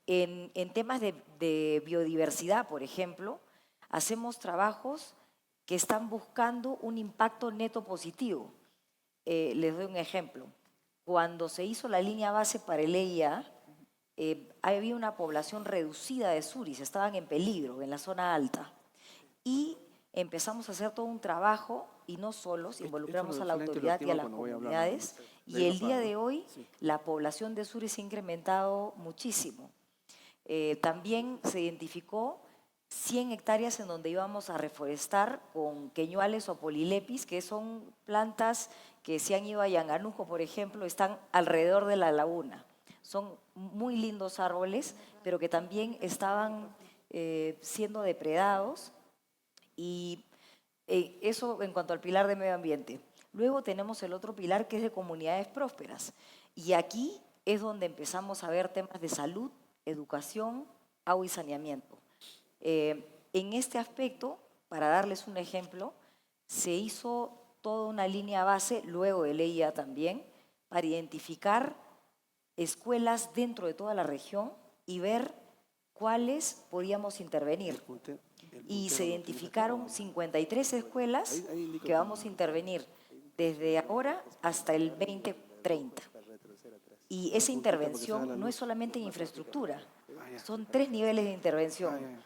En temas de biodiversidad, por ejemplo, hacemos trabajos que están buscando un impacto neto positivo. Les doy un ejemplo. Cuando se hizo la línea base para el EIA, había una población reducida de suris, estaban en peligro en la zona alta. Y empezamos a hacer todo un trabajo, y no solos, involucramos a la autoridad y a las comunidades, y el día de hoy la población de suris se ha incrementado muchísimo. También se identificó 100 hectáreas en donde íbamos a reforestar con queñuales o polilepis, que son plantas que si han ido a Yanganuco, por ejemplo, están alrededor de la laguna. Son muy lindos árboles, pero pero que también estaban siendo depredados, y eso en cuanto al pilar de medio ambiente. Luego tenemos el otro pilar, que es de comunidades prósperas, y aquí es donde empezamos a ver temas de salud, educación, agua y saneamiento. En este aspecto, para darles un ejemplo, se hizo toda una línea base, luego de LEIA también, para identificar escuelas dentro de toda la región y ver cuáles podíamos intervenir. Y se identificaron 53 escuelas que vamos a intervenir desde ahora hasta el 2030. Y esa intervención no es solamente en infraestructura, son 3 niveles de intervención.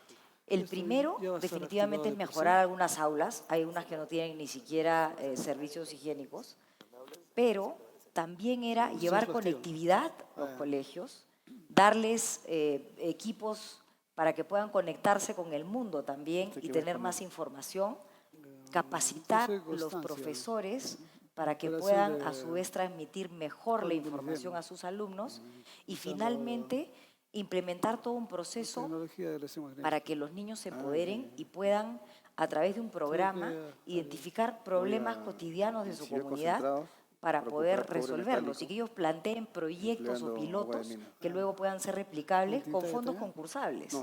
El primero, definitivamente, es mejorar algunas aulas. Hay unas que no tienen ni siquiera servicios higiénicos, pero también era llevar conectividad a los colegios, darles equipos para que puedan conectarse con el mundo también y tener más información, capacitar los profesores para que puedan a su vez transmitir mejor la información a sus alumnos, y finalmente implementar todo un proceso para que los niños se empoderen y puedan, a través de un programa, identificar problemas cotidianos de su comunidad para poder resolverlos, y que ellos planteen proyectos o pilotos que luego puedan ser replicables con fondos concursables.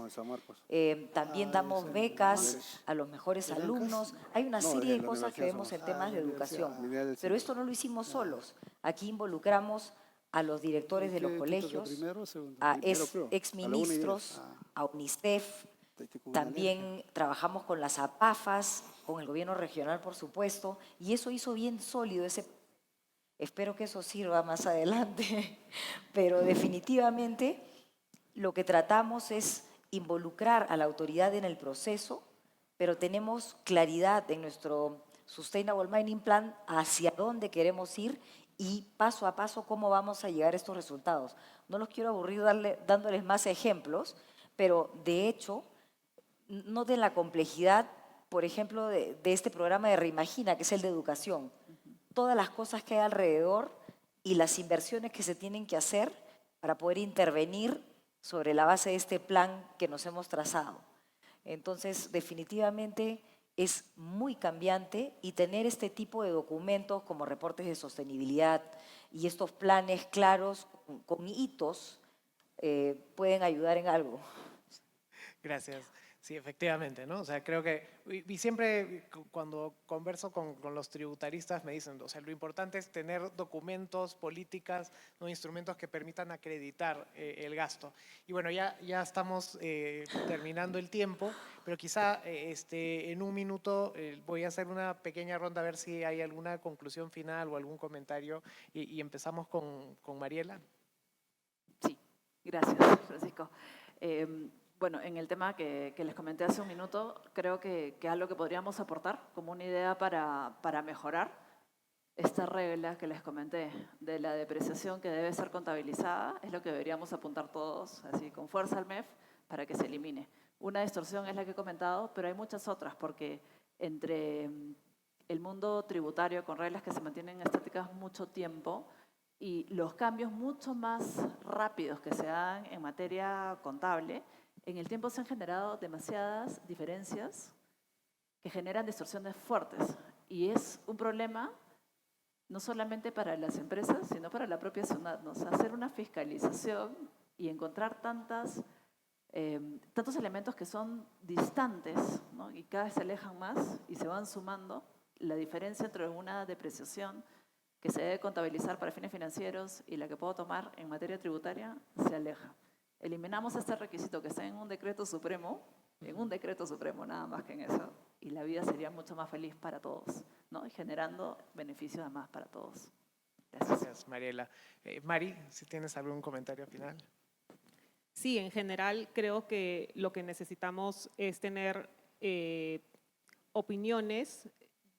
También damos becas a los mejores alumnos. Hay una serie de cosas que vemos en temas de educación, pero esto no lo hicimos solos. Aquí involucramos a los directores de los colegios, a exministros, a UNICEF. También trabajamos con las APAFAS, con el gobierno regional, por supuesto, y eso hizo bien sólido ese. Espero que eso sirva más adelante, pero definitivamente lo que tratamos es involucrar a la autoridad en el proceso, pero tenemos claridad en nuestro Sustainable Mining Plan hacia dónde queremos ir y paso a paso cómo vamos a llegar a estos resultados. No los quiero aburrir dándoles más ejemplos, pero de hecho, noten la complejidad, por ejemplo, de este programa de Reimagina, que es el de educación. Todas las cosas que hay alrededor y las inversiones que se tienen que hacer para poder intervenir sobre la base de este plan que nos hemos trazado. Entonces, definitivamente es muy cambiante, y tener este tipo de documentos como reportes de sostenibilidad y estos planes claros con hitos pueden ayudar en algo. Gracias. Sí, efectivamente, ¿no? O sea, creo que, y siempre cuando converso con los tributaristas me dicen, o sea, lo importante es tener documentos, políticas, ¿no? Instrumentos que permitan acreditar el gasto. Y bueno, ya estamos terminando el tiempo, pero quizá en un minuto voy a hacer una pequeña ronda a ver si hay alguna conclusión final o algún comentario, y empezamos con Mariela. Sí, gracias, Francisco. Bueno, en el tema que les comenté hace un minuto, creo que algo que podríamos aportar como una idea para mejorar esta regla que les comenté de la depreciación que debe ser contabilizada, es lo que deberíamos apuntar todos, así con fuerza al MEF, para que se elimine. Una distorsión es la que he comentado, pero hay muchas otras, porque entre el mundo tributario con reglas que se mantienen estáticas mucho tiempo y los cambios mucho más rápidos que se dan en materia contable, en el tiempo se han generado demasiadas diferencias que generan distorsiones fuertes, y es un problema no solamente para las empresas, sino para la propia ciudad, ¿no? O sea, hacer una fiscalización y encontrar tantos elementos que son distantes, ¿no? Y cada vez se alejan más y se van sumando. La diferencia entre una depreciación que se debe contabilizar para fines financieros y la que puedo tomar en materia tributaria se aleja. Eliminamos este requisito que está en un decreto supremo nada más que en eso, y la vida sería mucho más feliz para todos, ¿no? Y generando beneficios además para todos. Gracias. Gracias, Mariela. Mari, si tienes algún comentario final. Sí, en general creo que lo que necesitamos es tener opiniones,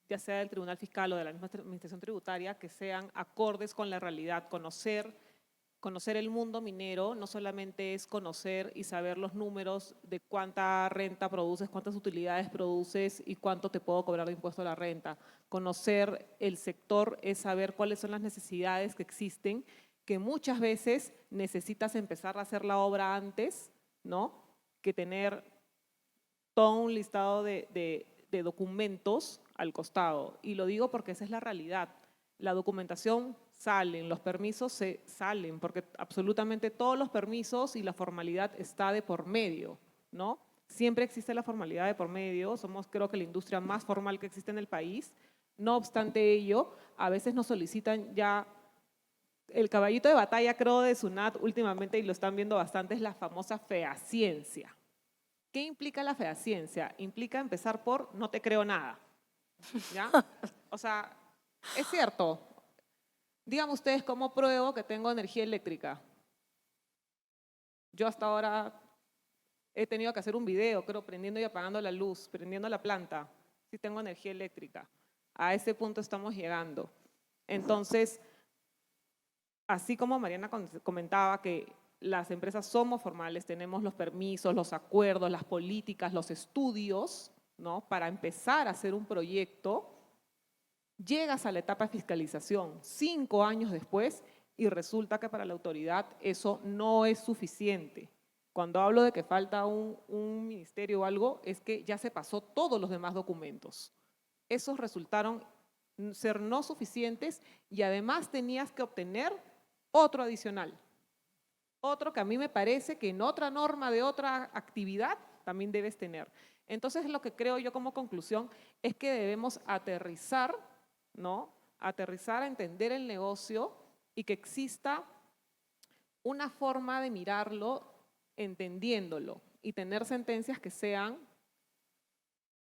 ya sea del Tribunal Fiscal o de la misma Administración Tributaria, que sean acordes con la realidad. Conocer el mundo minero no solamente es conocer y saber los números de cuánta renta produces, cuántas utilidades produces y cuánto te puedo cobrar de impuesto a la renta. Conocer el sector es saber cuáles son las necesidades que existen, que muchas veces necesitas empezar a hacer la obra antes ¿no?, que tener todo un listado de documentos al costado. Y lo digo porque esa es la realidad. La documentación salen, los permisos se salen, porque absolutamente todos los permisos y la formalidad está de por medio, ¿no? Siempre existe la formalidad de por medio, somos creo que la industria más formal que existe en el país. No obstante ello, a veces nos solicitan ya el caballito de batalla, creo, de SUNAT últimamente, y lo están viendo bastante, es la famosa fehaciencia. ¿Qué implica la fehaciencia? Implica empezar por no te creo nada, ¿ya? O sea, es cierto. Díganme ustedes cómo pruebo que tengo energía eléctrica. Yo hasta ahora he tenido que hacer un video, creo, prendiendo y apagando la luz, prendiendo la planta, si tengo energía eléctrica. A ese punto estamos llegando. Entonces, así como Mariana comentaba que las empresas somos formales, tenemos los permisos, los acuerdos, las políticas, los estudios, ¿no?, para empezar a hacer un proyecto, llegas a la etapa de fiscalización 5 años después y resulta que para la autoridad eso no es suficiente. Cuando hablo de que falta un ministerio o algo, es que ya se pasó todos los demás documentos. Esos resultaron ser no suficientes y además tenías que obtener otro adicional. Otro que a mí me parece que en otra norma de otra actividad también debes tener. Entonces, lo que creo yo como conclusión es que debemos aterrizar, ¿no?, aterrizar a entender el negocio y que exista una forma de mirarlo entendiéndolo y tener sentencias que sean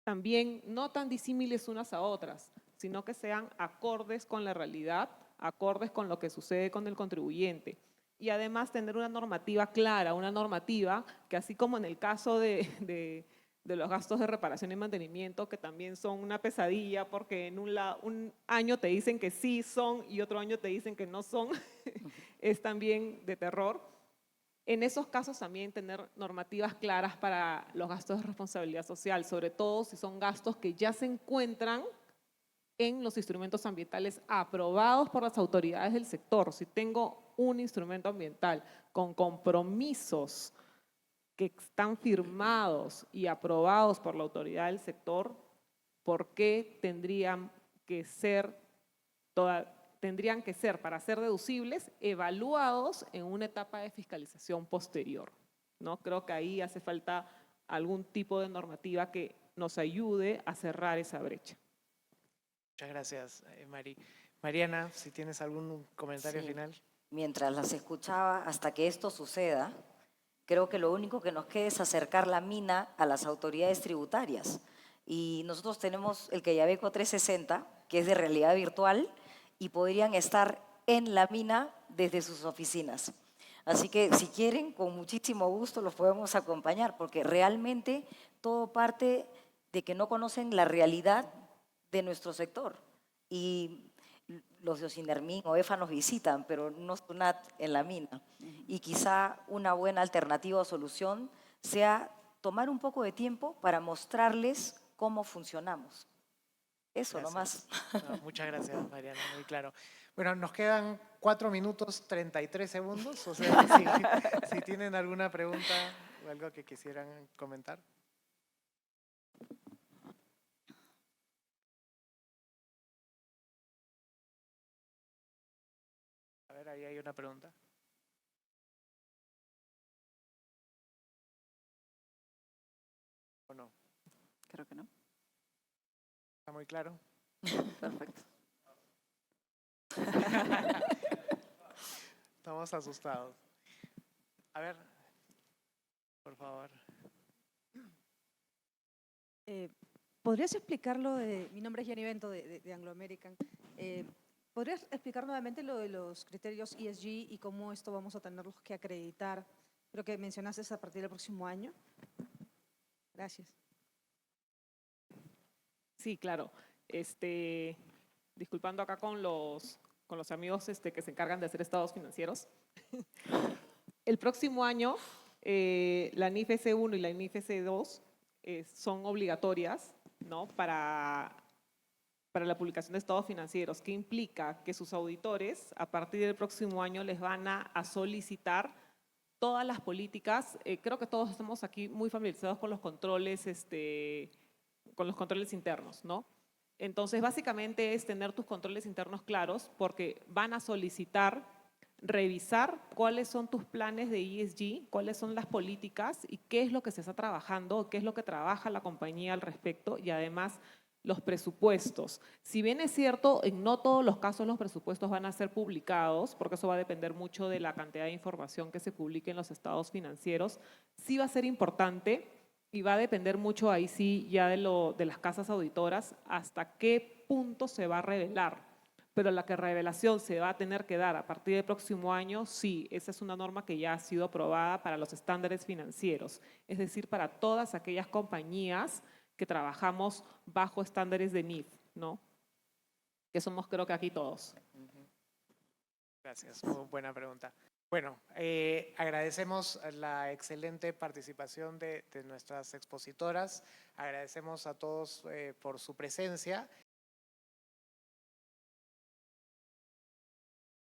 también no tan disímiles unas a otras, sino que sean acordes con la realidad, acordes con lo que sucede con el contribuyente. Y además tener una normativa clara, una normativa que así como en el caso de los gastos de reparación y mantenimiento, que también son una pesadilla porque en un año te dicen que sí son y otro año te dicen que no son, es también de terror. En esos casos también tener normativas claras para los gastos de responsabilidad social, sobre todo si son gastos que ya se encuentran en los instrumentos ambientales aprobados por las autoridades del sector. Si tengo un instrumento ambiental con compromisos que están firmados y aprobados por la autoridad del sector, ¿por qué tendrían que ser, para ser deducibles, evaluados en una etapa de fiscalización posterior? ¿No? Creo que ahí hace falta algún tipo de normativa que nos ayude a cerrar esa brecha. Muchas gracias, Mari. Mariana, si tienes algún comentario Sí. final. Mientras las escuchaba, hasta que esto suceda, creo que lo único que nos queda es acercar la mina a las autoridades tributarias. Y nosotros tenemos el Quellaveco 360, que es de realidad virtual, y podrían estar en la mina desde sus oficinas. Así que si quieren, con muchísimo gusto los podemos acompañar, porque realmente todo parte de que no conocen la realidad de nuestro sector. Y los de Osindermin o EFA nos visitan, pero no SUNAT en la mina. Y quizá una buena alternativa o solución sea tomar un poco de tiempo para mostrarles cómo funcionamos. Eso Gracias. nomás. No, muchas gracias, Mariana, muy claro. Bueno, nos quedan 4 minutos 33 segundos, o sea, si tienen alguna pregunta o algo que quisieran comentar. A ver, ahí hay una pregunta. ¿O no? Creo que no. ¿Está muy claro? Perfecto. Estamos asustados. A ver, por favor. ¿Podrías explicarlo de, mi nombre es Jenny Bento de Anglo American, ¿podrías explicar nuevamente lo de los criterios ESG y cómo esto vamos a tenerlos que acreditar? Creo que mencionaste a partir del próximo año. Gracias. Sí, claro. Disculpando acá con los amigos que se encargan de hacer estados financieros. El próximo año, la NIF S1 y la NIF S2 son obligatorias, ¿no?, para la publicación de estados financieros, que implica que sus auditores, a partir del próximo año, les van a solicitar todas las políticas, creo que todos estamos aquí muy familiarizados con los controles, internos, ¿no? Entonces, básicamente es tener tus controles internos claros porque van a solicitar revisar cuáles son tus planes de ESG, cuáles son las políticas y qué es lo que se está trabajando, qué es lo que trabaja la compañía al respecto y además los presupuestos. Si bien es cierto, en no todos los casos los presupuestos van a ser publicados, porque eso va a depender mucho de la cantidad de información que se publique en los estados financieros, sí va a ser importante y va a depender mucho ahí sí ya de las casas auditoras hasta qué punto se va a revelar. Pero la que revelación se va a tener que dar a partir del próximo año, sí, esa es una norma que ya ha sido aprobada para los estándares financieros, es decir, para todas aquellas compañías que trabajamos bajo estándares de NIF, ¿no? Que somos creo que aquí todos. Gracias, muy buena pregunta. Bueno, agradecemos la excelente participación de nuestras expositoras, agradecemos a todos por su presencia.